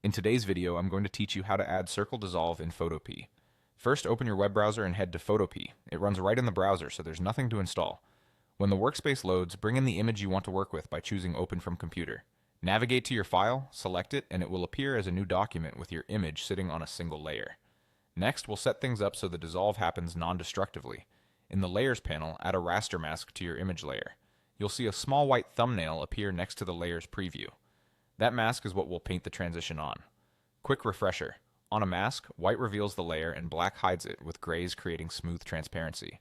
In today's video, I'm going to teach you how to add circle dissolve in Photopea. First, open your web browser and head to Photopea. It runs right in the browser, so there's nothing to install. When the workspace loads, bring in the image you want to work with by choosing Open from Computer. Navigate to your file, select it, and it will appear as a new document with your image sitting on a single layer. Next, we'll set things up so the dissolve happens non-destructively. In the Layers panel, add a raster mask to your image layer. You'll see a small white thumbnail appear next to the layer's preview. That mask is what will paint the transition on. Quick refresher. On a mask, white reveals the layer and black hides it, with grays creating smooth transparency.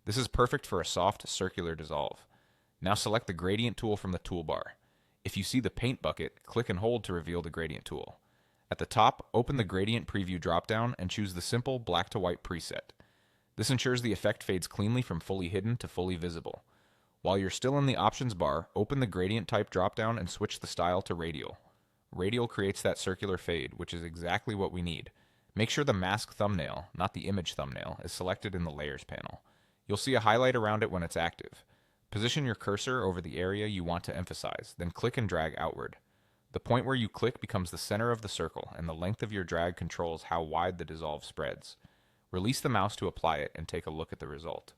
This is perfect for a soft, circular dissolve. Now select the gradient tool from the toolbar. If you see the paint bucket, click and hold to reveal the gradient tool. At the top, open the gradient preview dropdown and choose the simple black to white preset. This ensures the effect fades cleanly from fully hidden to fully visible. While you're still in the options bar, open the gradient type dropdown and switch the style to radial. Radial creates that circular fade, which is exactly what we need. Make sure the mask thumbnail, not the image thumbnail, is selected in the Layers panel. You'll see a highlight around it when it's active. Position your cursor over the area you want to emphasize, then click and drag outward. The point where you click becomes the center of the circle, and the length of your drag controls how wide the dissolve spreads. Release the mouse to apply it and take a look at the result.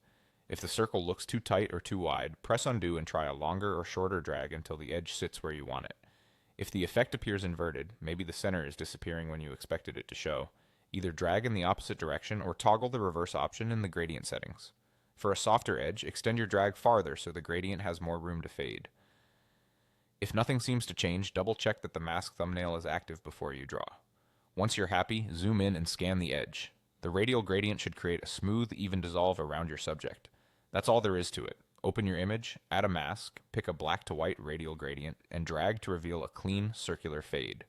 If the circle looks too tight or too wide, press undo and try a longer or shorter drag until the edge sits where you want it. If the effect appears inverted, maybe the center is disappearing when you expected it to show, either drag in the opposite direction or toggle the reverse option in the gradient settings. For a softer edge, extend your drag farther so the gradient has more room to fade. If nothing seems to change, double check that the mask thumbnail is active before you draw. Once you're happy, zoom in and scan the edge. The radial gradient should create a smooth, even dissolve around your subject. That's all there is to it. Open your image, add a mask, pick a black to white radial gradient, and drag to reveal a clean, circular fade.